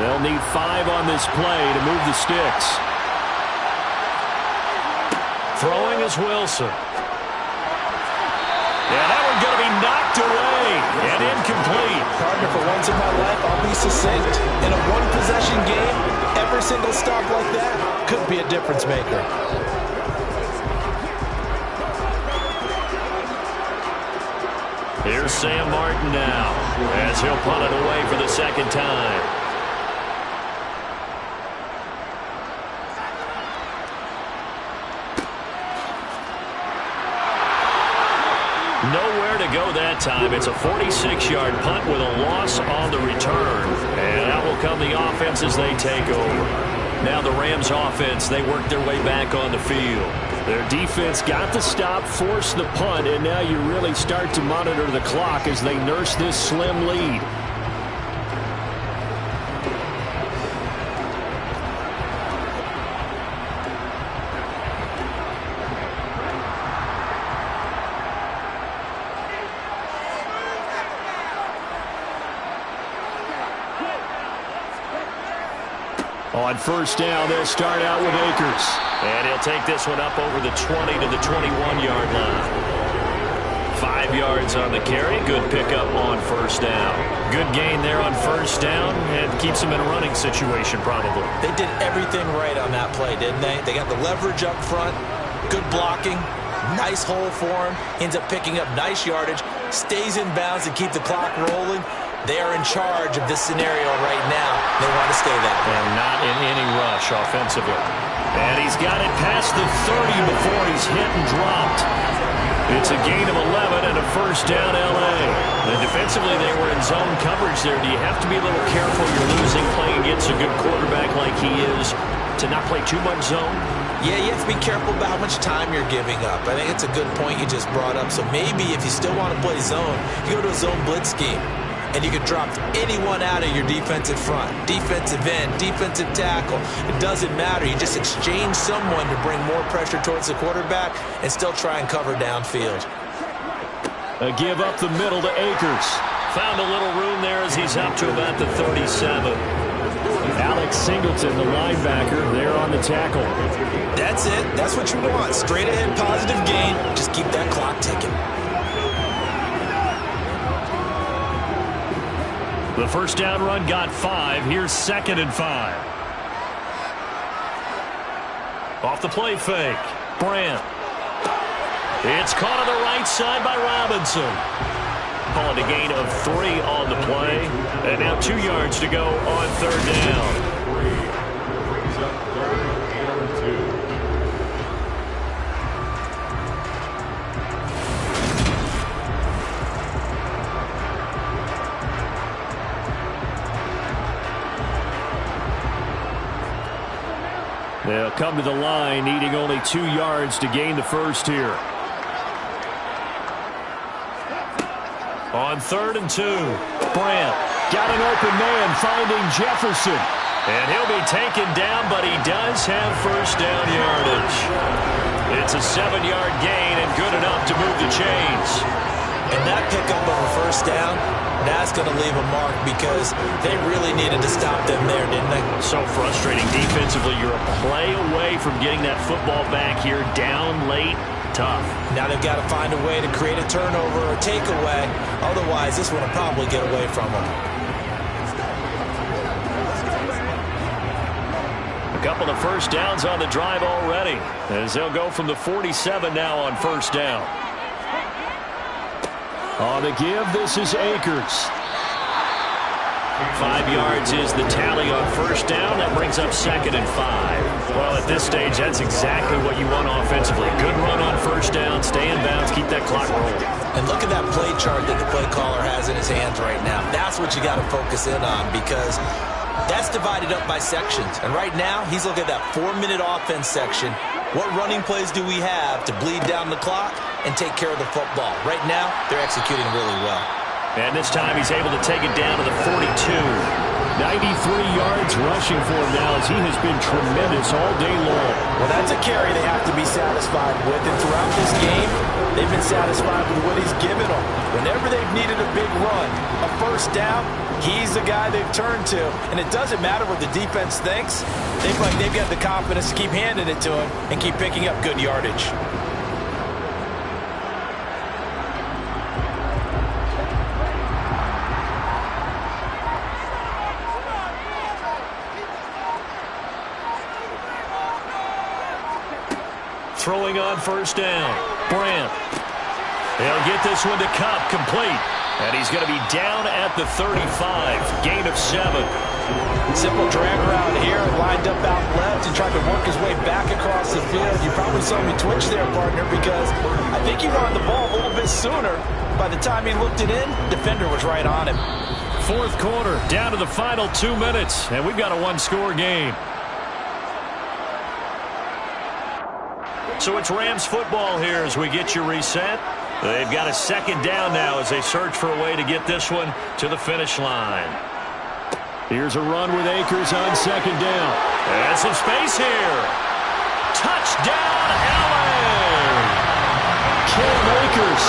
They'll need 5 on this play to move the sticks. Throwing is Wilson. And that one's going to be knocked away and incomplete. Partner, for once in my life, I'll be succinct. In a one-possession game, every single stop like that could be a difference maker. Here's Sam Martin now as he'll punt it away for the 2nd time. Nowhere to go that time. It's a 46-yard punt with a loss on the return. And out will come the offense as they take over. Now the Rams offense, they work their way back on the field. Their defense got the stop, forced the punt, and now you really start to monitor the clock as they nurse this slim lead. On first down, they'll start out with Akers. And he'll take this one up over the 20 to the 21-yard line. 5 yards on the carry. Good pickup on first down. Good gain there on first down, and keeps him in a running situation probably. They did everything right on that play, didn't they? They got the leverage up front, good blocking, nice hole for him, ends up picking up nice yardage, stays in bounds and keep the clock rolling. They are in charge of this scenario right now. They want to stay that way. And not in any rush offensively. And he's got it past the 30 before he's hit and dropped. It's a gain of 11 and a first down L.A. And defensively, they were in zone coverage there. Do you have to be a little careful? You're losing playing against a good quarterback like he is to not play too much zone? Yeah, you have to be careful about how much time you're giving up. I think it's a good point you just brought up. So maybe if you still want to play zone, you go to a zone blitz scheme. And you can drop anyone out of your defensive front. Defensive end, defensive tackle. It doesn't matter. You just exchange someone to bring more pressure towards the quarterback and still try and cover downfield. A give up the middle to Akers. Found a little room there as he's up to about the 37. Alex Singleton, the linebacker, there on the tackle. That's it. That's what you want. Straight ahead, positive gain. Just keep that clock ticking. The first down run got 5. Here's 2nd and 5. Off the play fake. Brandt. It's caught on the right side by Robinson. Call it a gain of 3 on the play. And now 2 yards to go on third down. They'll come to the line, needing only 2 yards to gain the first here. On 3rd and 2, Brandt got an open man, finding Jefferson. And he'll be taken down, but he does have first down yardage. It's a 7-yard gain and good enough to move the chains. And that pickup of a first down, that's going to leave a mark because they really needed to stop them there, didn't they? So frustrating defensively. You're a play away from getting that football back here, down late, tough. Now they've got to find a way to create a turnover or takeaway. Otherwise, this one will probably get away from them. A couple of first downs on the drive already, as they'll go from the 47 now on first down. On the give, this is Akers. 5 yards is the tally on first down. That brings up 2nd and 5. Well, at this stage, that's exactly what you want offensively. Good run on first down, stay in bounds, keep that clock rolling. And look at that play chart that the play caller has in his hands right now. That's what you got to focus in on because that's divided up by sections. And right now, he's looking at that 4-minute offense section. What running plays do we have to bleed down the clock and take care of the football? Right now, they're executing really well. And this time he's able to take it down to the 42. 93 yards rushing for him now as he has been tremendous all day long. Well, that's a carry they have to be satisfied with. And throughout this game, they've been satisfied with what he's given them. Whenever they've needed a big run, a first down, he's the guy they've turned to. And it doesn't matter what the defense thinks. They feel like they've got the confidence to keep handing it to him and keep picking up good yardage. Throwing on first down. Brandt. They'll get this one to Cup, complete. And he's going to be down at the 35. Gain of 7. Simple drag route here, lined up out left and tried to work his way back across the field. You probably saw me twitch there, partner, because I think he ran the ball a little bit sooner. By the time he looked it in, defender was right on him. 4th quarter, down to the final 2 minutes, and we've got a 1-score game. So it's Rams football here as we get you reset. They've got a 2nd down now as they search for a way to get this one to the finish line. Here's a run with Akers on 2nd down. And some space here. Touchdown, LA! Cam Akers,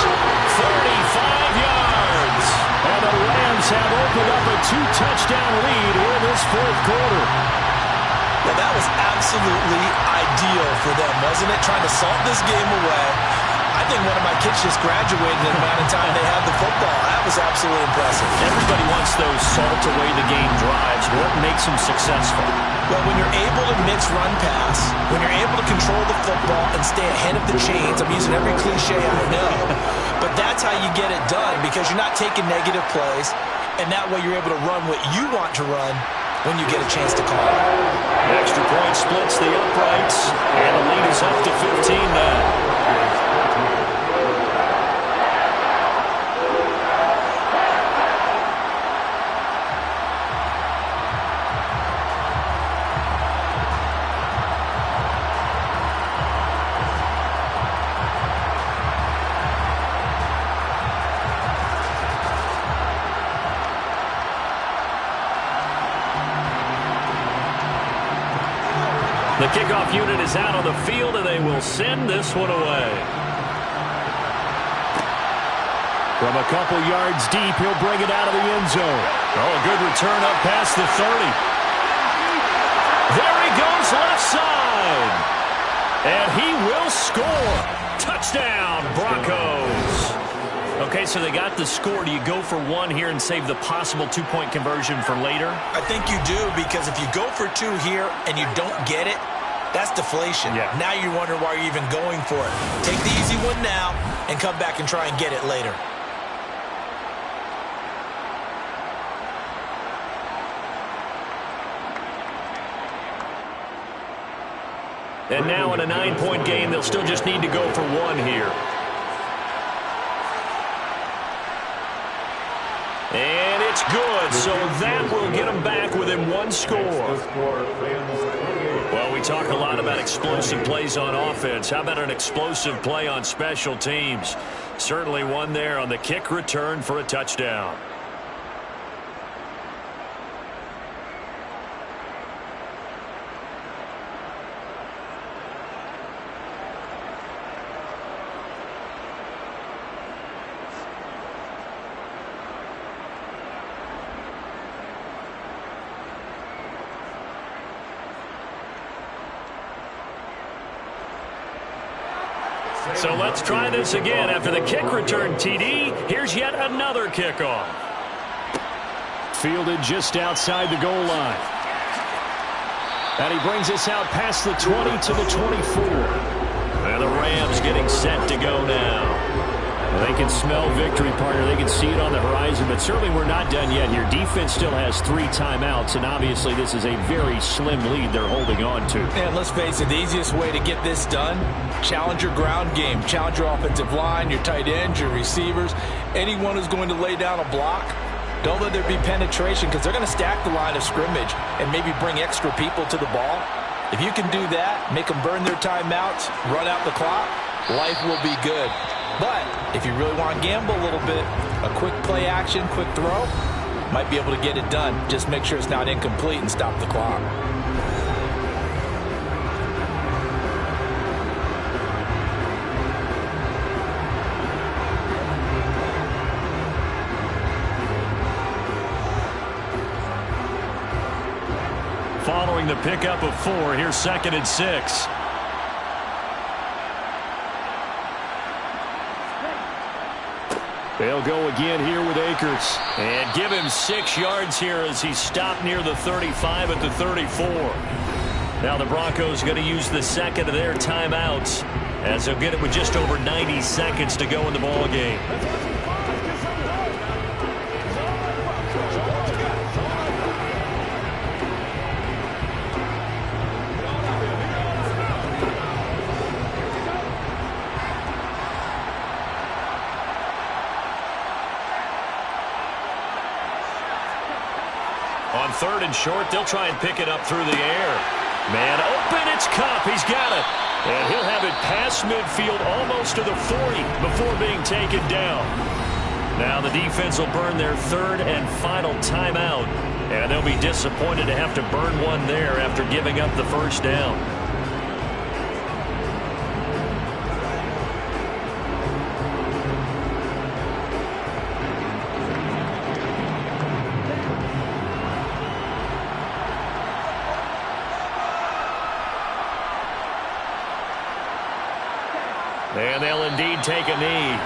35 yards. And the Rams have opened up a 2-touchdown lead in this 4th quarter. Now, that was absolutely ideal for them, wasn't it? Trying to salt this game away. I think one of my kids just graduated in the amount of time they had the football. That was absolutely impressive. Everybody wants those salt away the game drives. What makes them successful? Well, when you're able to mix run pass, when you're able to control the football and stay ahead of the chains, I'm using every cliche I know, but that's how you get it done because you're not taking negative plays, and that way you're able to run what you want to run when you get a chance to call it. Extra point splits the uprights, and the lead is up to 15 now. The kickoff unit is out on the field, and they will send this one away. From a couple yards deep, he'll bring it out of the end zone. Oh, a good return up past the 30. There he goes left side. And he will score. Touchdown, Broncos. Okay, so they got the score. Do you go for one here and save the possible two-point conversion for later? I think you do, because if you go for two here and you don't get it, that's deflation. Yeah. Now you wonder why you're even going for it. Take the easy one now and come back and try and get it later. And now in a 9-point game, they'll still just need to go for one here. And it's good, so that will get them back within one score. Well, we talk a lot about explosive plays on offense. How about an explosive play on special teams? Certainly one there on the kick return for a touchdown. So let's try this again. After the kick return TD, here's yet another kickoff. Fielded just outside the goal line. And he brings us out past the 20 to the 24. And the Rams getting set to go now. They can smell victory, partner. They can see it on the horizon, but certainly we're not done yet here. Defense still has 3 timeouts, and obviously this is a very slim lead they're holding on to. And let's face it, the easiest way to get this done, challenge your ground game. Challenge your offensive line, your tight ends, your receivers, anyone who's going to lay down a block. Don't let there be penetration, because they're going to stack the line of scrimmage and maybe bring extra people to the ball. If you can do that, make them burn their timeouts, run out the clock, life will be good. But if you really want to gamble a little bit, a quick play action, quick throw, might be able to get it done. Just make sure it's not incomplete and stop the clock. Following the pickup of 4, here's 2nd and 6. They'll go again here with Akers. And give him 6 yards here as he stopped near the 35 at the 34. Now the Broncos going to use the second of their timeouts as they'll get it with just over 90 seconds to go in the ball game. On 3rd and short, they'll try and pick it up through the air. Man open, it's Kupp. He's got it. And he'll have it past midfield almost to the 40 before being taken down. Now the defense will burn their 3rd and final timeout. And they'll be disappointed to have to burn one there after giving up the first down. And they'll indeed take a knee.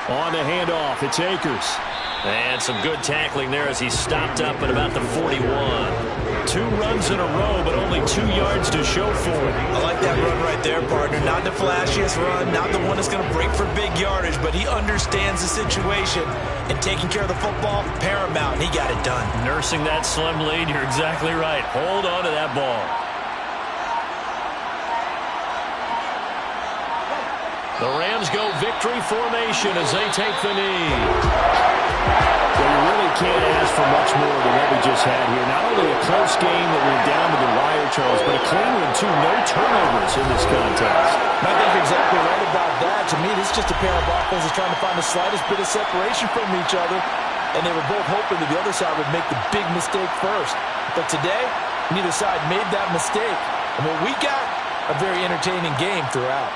On the handoff, it's Akers. And some good tackling there as he stopped up at about the 41. 2 runs in a row, but only 2 yards to show for it. I like that run right there, partner. Not the flashiest run, not the one that's going to break for big yardage, but he understands the situation, and taking care of the football, paramount, and he got it done. Nursing that slim lead, you're exactly right. Hold on to that ball. The Rams go victory formation as they take the knee. Well, you really can't ask for much more than what we just had here. Not only a close game that went down to the wire, Charles, but a clean one, too. No turnovers in this contest. I think you're exactly right about that. To me, this is just a pair of offenses trying to find the slightest bit of separation from each other, and they were both hoping that the other side would make the big mistake first. But today, neither side made that mistake. And what we got, a very entertaining game throughout.